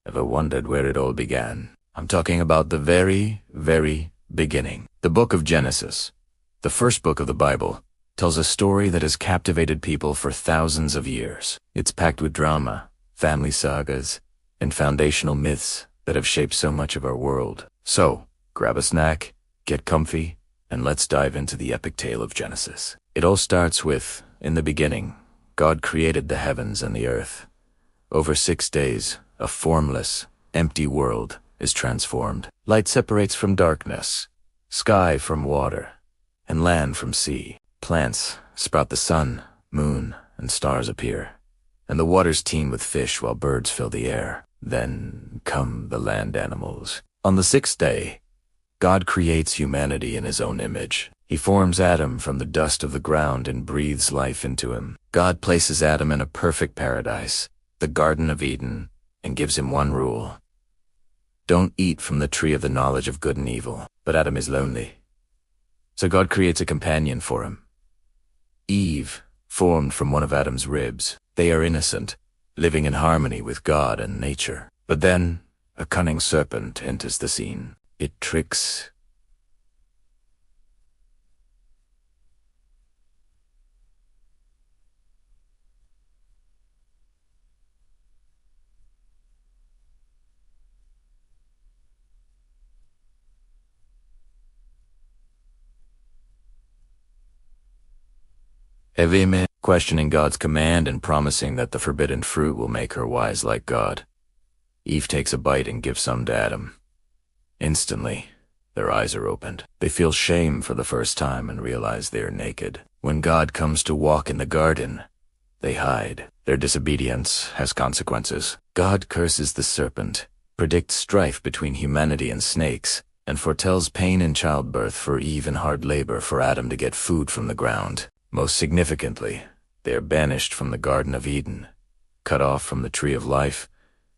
Ever wondered where it all began? I'm talking about the very, very beginning. The book of Genesis, the first book of the Bible, tells a story that has captivated people for thousands of years. It's packed with drama, family sagas, and foundational myths that have shaped so much of our world. So, grab a snack, get comfy, and let's dive into the epic tale of Genesis. It all starts with, in the beginning, God created the heavens and the earth. Over 6 days, a formless, empty world is transformed. Light separates from darkness, sky from water, and land from sea. Plants sprout, the sun, moon, and stars appear, and the waters teem with fish while birds fill the air. Then come the land animals. On the 6th day, God creates humanity in his own image. He forms Adam from the dust of the ground and breathes life into him. God places Adam in a perfect paradise, the Garden of Eden, and gives him one rule: don't eat from the tree of the knowledge of good and evil. But Adam is lonely, so God creates a companion for him, Eve, formed from one of Adam's ribs. They are innocent, living in harmony with God and nature. But then, a cunning serpent enters the scene. It tricks Eve, questioning God's command and promising that the forbidden fruit will make her wise like God. Eve takes a bite and gives some to Adam. Instantly, their eyes are opened. They feel shame for the first time and realize they are naked. When God comes to walk in the garden, they hide. Their disobedience has consequences. God curses the serpent, predicts strife between humanity and snakes, and foretells pain in childbirth for Eve and hard labor for Adam to get food from the ground. Most significantly, they are banished from the Garden of Eden, cut off from the tree of life,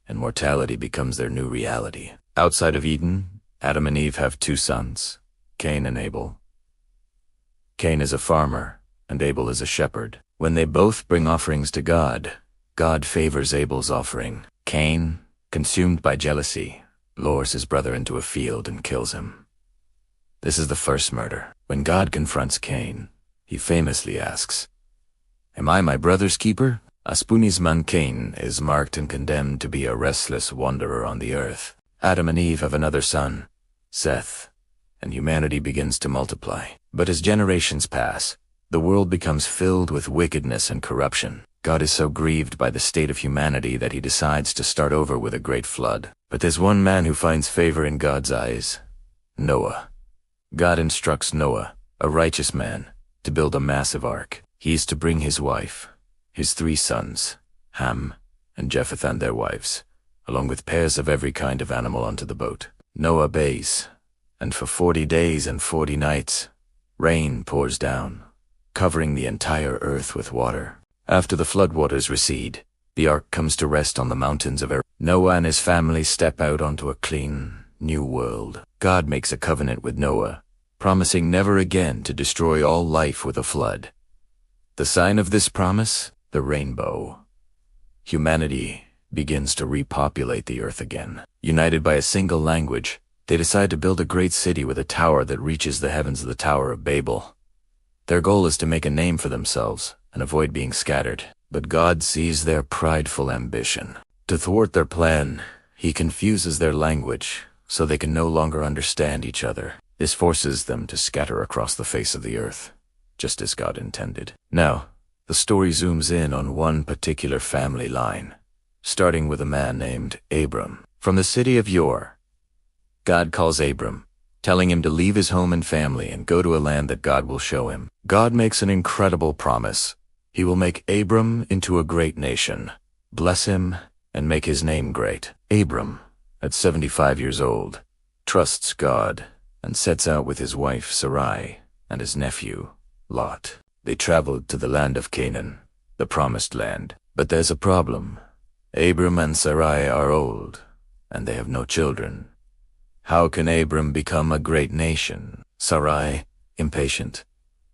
and mortality becomes their new reality. Outside of Eden, Adam and Eve have 2 sons, Cain and Abel. Cain is a farmer, and Abel is a shepherd. When they both bring offerings to God, God favors Abel's offering. Cain, consumed by jealousy, lures his brother into a field and kills him. This is the first murder. When God confronts Cain, he famously asks, "Am I my brother's keeper?" Aspunisman Cain is marked and condemned to be a restless wanderer on the earth. Adam and Eve have another son, Seth, and humanity begins to multiply. But as generations pass, the world becomes filled with wickedness and corruption. God is so grieved by the state of humanity that he decides to start over with a great flood. But there's one man who finds favor in God's eyes: Noah. God instructs Noah, a righteous man, to build a massive ark. He is to bring his wife, his 3 sons, Ham and Japheth, and their wives, along with pairs of every kind of animal onto the boat. Noah obeys, and for 40 days and 40 nights, rain pours down, covering the entire earth with water. After the floodwaters recede, the ark comes to rest on the mountains of Ararat. Noah and his family step out onto a clean, new world. God makes a covenant with Noah, promising never again to destroy all life with a flood. The sign of this promise? The rainbow. Humanity begins to repopulate the earth again. United by a single language, they decide to build a great city with a tower that reaches the heavens, the Tower of Babel. Their goal is to make a name for themselves and avoid being scattered. But God sees their prideful ambition. To thwart their plan, he confuses their language so they can no longer understand each other. This forces them to scatter across the face of the earth, just as God intended. Now, the story zooms in on one particular family line, starting with a man named Abram. From the city of Ur, God calls Abram, telling him to leave his home and family and go to a land that God will show him. God makes an incredible promise. He will make Abram into a great nation, bless him, and make his name great. Abram, at 75 years old, trusts God and sets out with his wife Sarai and his nephew, Lot. They traveled to the land of Canaan, the promised land. But there's a problem. Abram and Sarai are old, and they have no children. How can Abram become a great nation? Sarai, impatient,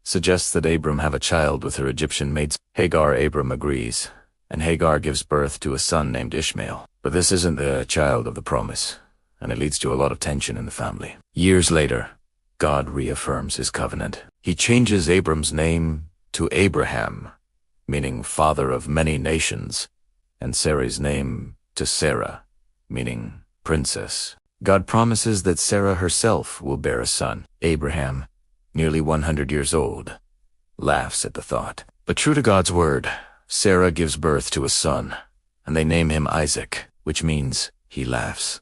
suggests that Abram have a child with her Egyptian maid Hagar. Abram agrees, and Hagar gives birth to a son named Ishmael. But this isn't the child of the promise, and it leads to a lot of tension in the family. Years later, God reaffirms his covenant. He changes Abram's name to Abraham, meaning father of many nations, and Sarah's name to Sarah, meaning princess. God promises that Sarah herself will bear a son. Abraham, nearly 100 years old, laughs at the thought. But true to God's word, Sarah gives birth to a son, and they name him Isaac, which means he laughs.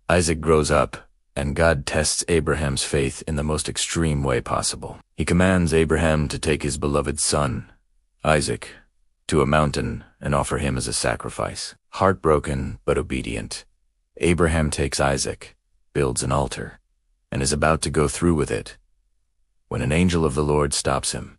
Isaac grows up, and God tests Abraham's faith in the most extreme way possible. He commands Abraham to take his beloved son, Isaac, to a mountain and offer him as a sacrifice. Heartbroken but obedient, Abraham takes Isaac, builds an altar, and is about to go through with it when an angel of the Lord stops him.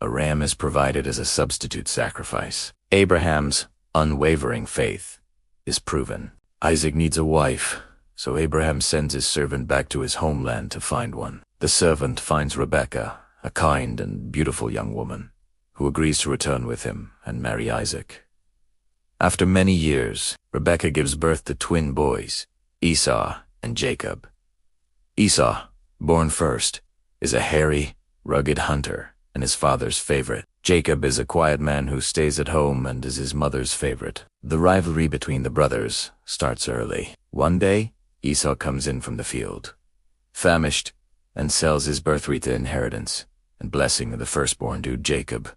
A ram is provided as a substitute sacrifice. Abraham's unwavering faith is proven. Isaac needs a wife, so Abraham sends his servant back to his homeland to find one. The servant finds Rebekah, a kind and beautiful young woman, who agrees to return with him and marry Isaac. After many years, Rebekah gives birth to twin boys, Esau and Jacob. Esau, born first, is a hairy, rugged hunter and his father's favorite. Jacob is a quiet man who stays at home and is his mother's favorite. The rivalry between the brothers starts early. One day, Esau comes in from the field, famished, and sells his birthright inheritance and blessing of the firstborn to Jacob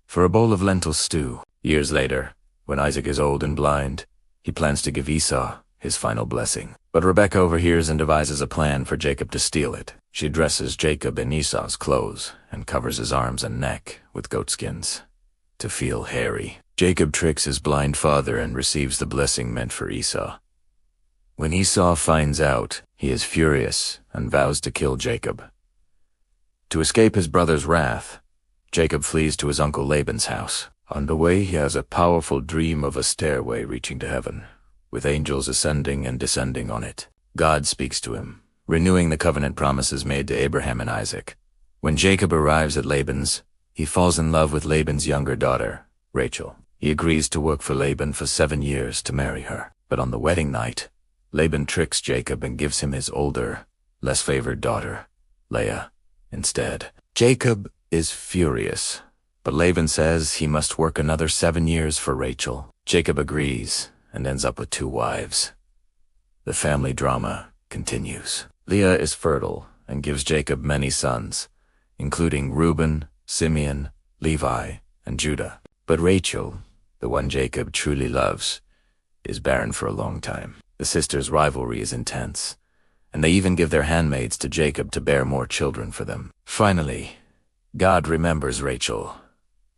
for a bowl of lentil stew. Years later, when Isaac is old and blind, he plans to give Esau his final blessing. But Rebekah overhears and devises a plan for Jacob to steal it. She dresses Jacob in Esau's clothes and covers his arms and neck with goatskins to feel hairy. Jacob tricks his blind father and receives the blessing meant for Esau. When Esau finds out, he is furious and vows to kill Jacob. To escape his brother's wrath, Jacob flees to his uncle Laban's house. On the way, he has a powerful dream of a stairway reaching to heaven, with angels ascending and descending on it. God speaks to him, renewing the covenant promises made to Abraham and Isaac. When Jacob arrives at Laban's, he falls in love with Laban's younger daughter, Rachel. He agrees to work for Laban for 7 years to marry her. But on the wedding night, Laban tricks Jacob and gives him his older, less favored daughter, Leah, instead. Jacob is furious, but Laban says he must work another 7 years for Rachel. Jacob agrees and ends up with 2 wives. The family drama continues. Leah is fertile and gives Jacob many sons, including Reuben, Simeon, Levi, and Judah. But Rachel, the one Jacob truly loves, is barren for a long time. The sisters' rivalry is intense, and they even give their handmaids to Jacob to bear more children for them. Finally, God remembers Rachel,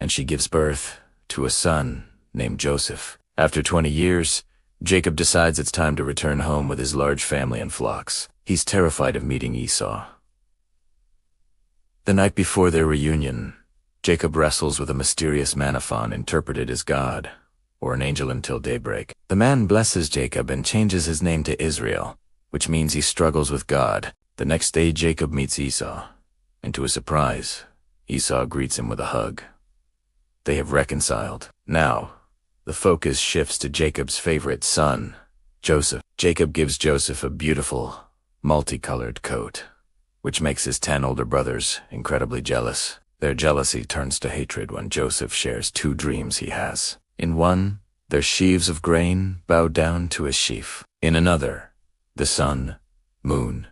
and she gives birth to a son named Joseph. After 20 years, Jacob decides it's time to return home with his large family and flocks. He's terrified of meeting Esau. The night before their reunion, Jacob wrestles with a mysterious Manaphon interpreted as God, or an angel until daybreak. The man blesses Jacob and changes his name to Israel, which means he struggles with God. The next day, Jacob meets Esau, and to his surprise, Esau greets him with a hug. They have reconciled. Now, the focus shifts to Jacob's favorite son, Joseph. Jacob gives Joseph a beautiful, multicolored coat, which makes his 10 older brothers incredibly jealous. Their jealousy turns to hatred when Joseph shares 2 dreams he has. In one, their sheaves of grain bow down to his sheaf. In another, the sun, moon,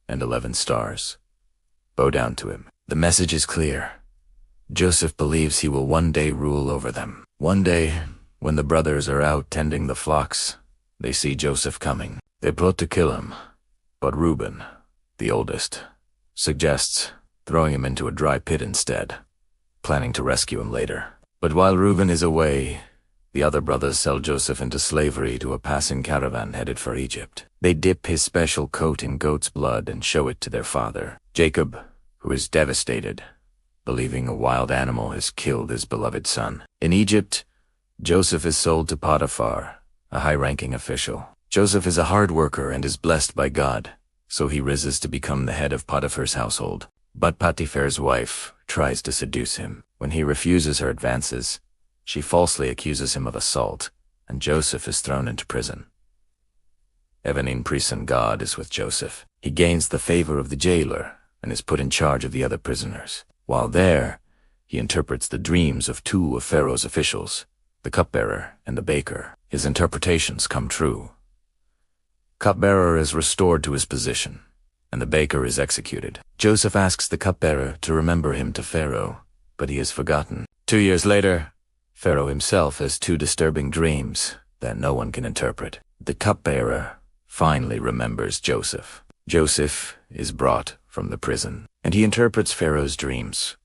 and 11 stars bow down to him. The message is clear. Joseph believes he will one day rule over them. One day, when the brothers are out tending the flocks, they see Joseph coming. They plot to kill him, but Reuben, the oldest, suggests throwing him into a dry pit instead, planning to rescue him later. But while Reuben is away, the other brothers sell Joseph into slavery to a passing caravan headed for Egypt. They dip his special coat in goat's blood and show it to their father. Jacob, who is devastated, believing a wild animal has killed his beloved son. In Egypt, Joseph is sold to Potiphar, a high-ranking official. Joseph is a hard worker and is blessed by God, so he rises to become the head of Potiphar's household. But Potiphar's wife tries to seduce him. When he refuses her advances, she falsely accuses him of assault and Joseph is thrown into prison. Evening prison God is with Joseph. He gains the favor of the jailer and is put in charge of the other prisoners. While there, he interprets the dreams of two of Pharaoh's officials, the cupbearer and the baker. His interpretations come true. Cupbearer is restored to his position, and the baker is executed. Joseph asks the cupbearer to remember him to Pharaoh, but he is forgotten. 2 years later, Pharaoh himself has two disturbing dreams that no one can interpret. The cupbearer finally remembers Joseph. Joseph is brought from the prison, and he interprets Pharaoh's dreams.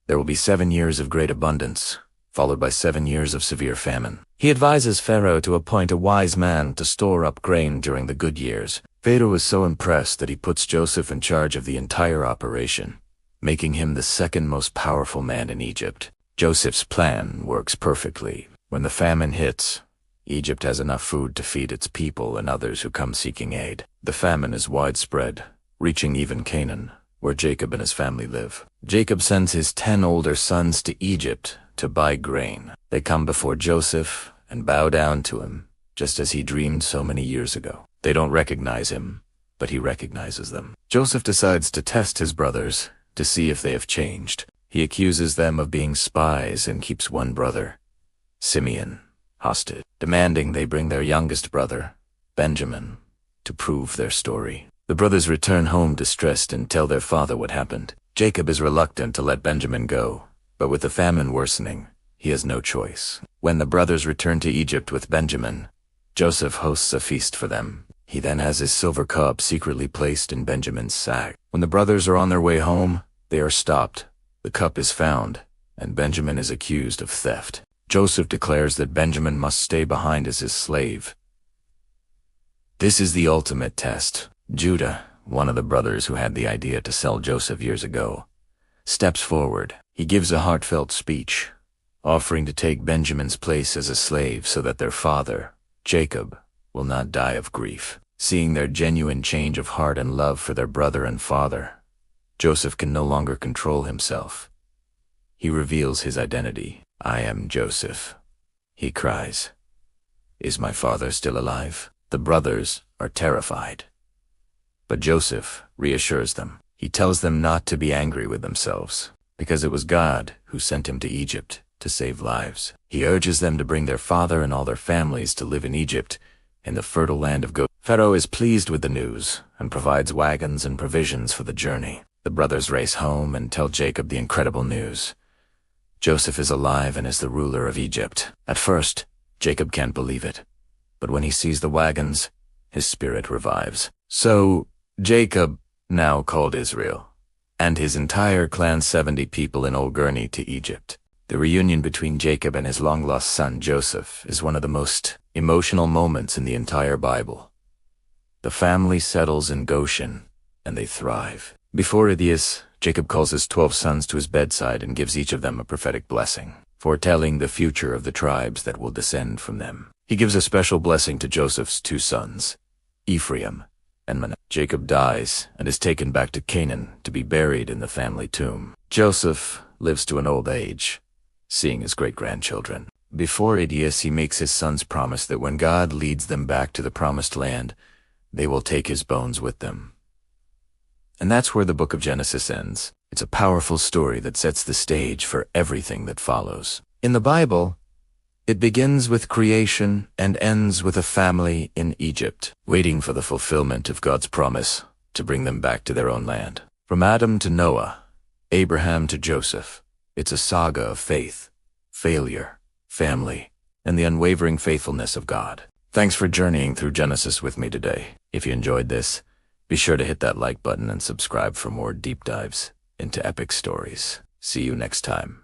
There will be 7 years of great abundance, followed by 7 years of severe famine. He advises Pharaoh to appoint a wise man to store up grain during the good years. Pharaoh is so impressed that he puts Joseph in charge of the entire operation, making him the second most powerful man in Egypt. Joseph's plan works perfectly. When the famine hits, Egypt has enough food to feed its people and others who come seeking aid. The famine is widespread, reaching even Canaan, where Jacob and his family live. Jacob sends his 10 older sons to Egypt to buy grain. They come before Joseph and bow down to him, just as he dreamed so many years ago. They don't recognize him, but he recognizes them. Joseph decides to test his brothers to see if they have changed. He accuses them of being spies and keeps one brother, Simeon, hostage, demanding they bring their youngest brother, Benjamin, to prove their story. The brothers return home distressed and tell their father what happened. Jacob is reluctant to let Benjamin go, but with the famine worsening, he has no choice. When the brothers return to Egypt with Benjamin, Joseph hosts a feast for them. He then has his silver cup secretly placed in Benjamin's sack. When the brothers are on their way home, they are stopped. The cup is found, and Benjamin is accused of theft. Joseph declares that Benjamin must stay behind as his slave. This is the ultimate test. Judah, one of the brothers who had the idea to sell Joseph years ago, steps forward. He gives a heartfelt speech, offering to take Benjamin's place as a slave so that their father, Jacob, will not die of grief. Seeing their genuine change of heart and love for their brother and father, Joseph can no longer control himself. He reveals his identity. "I am Joseph," he cries. "Is my father still alive?" The brothers are terrified. But Joseph reassures them. He tells them not to be angry with themselves, because it was God who sent him to Egypt to save lives. He urges them to bring their father and all their families to live in Egypt, in the fertile land of Goshen. Pharaoh is pleased with the news and provides wagons and provisions for the journey. The brothers race home and tell Jacob the incredible news. Joseph is alive and is the ruler of Egypt. At first, Jacob can't believe it, but when he sees the wagons, his spirit revives. So Jacob, now called Israel, and his entire clan, 70 people in Old Gurney, to Egypt. The reunion between Jacob and his long-lost son Joseph is one of the most emotional moments in the entire Bible. The family settles in Goshen, and they thrive. Before Idias, Jacob calls his 12 sons to his bedside and gives each of them a prophetic blessing, foretelling the future of the tribes that will descend from them. He gives a special blessing to Joseph's 2 sons, Ephraim and Manasseh. Jacob dies and is taken back to Canaan to be buried in the family tomb. Joseph lives to an old age, seeing his great-grandchildren. Before Idias, he makes his sons promise that when God leads them back to the promised land, they will take his bones with them. And that's where the book of Genesis ends. It's a powerful story that sets the stage for everything that follows. In the Bible, it begins with creation and ends with a family in Egypt, waiting for the fulfillment of God's promise to bring them back to their own land. From Adam to Noah, Abraham to Joseph, it's a saga of faith, failure, family, and the unwavering faithfulness of God. Thanks for journeying through Genesis with me today. If you enjoyed this, be sure to hit that like button and subscribe for more deep dives into epic stories. See you next time.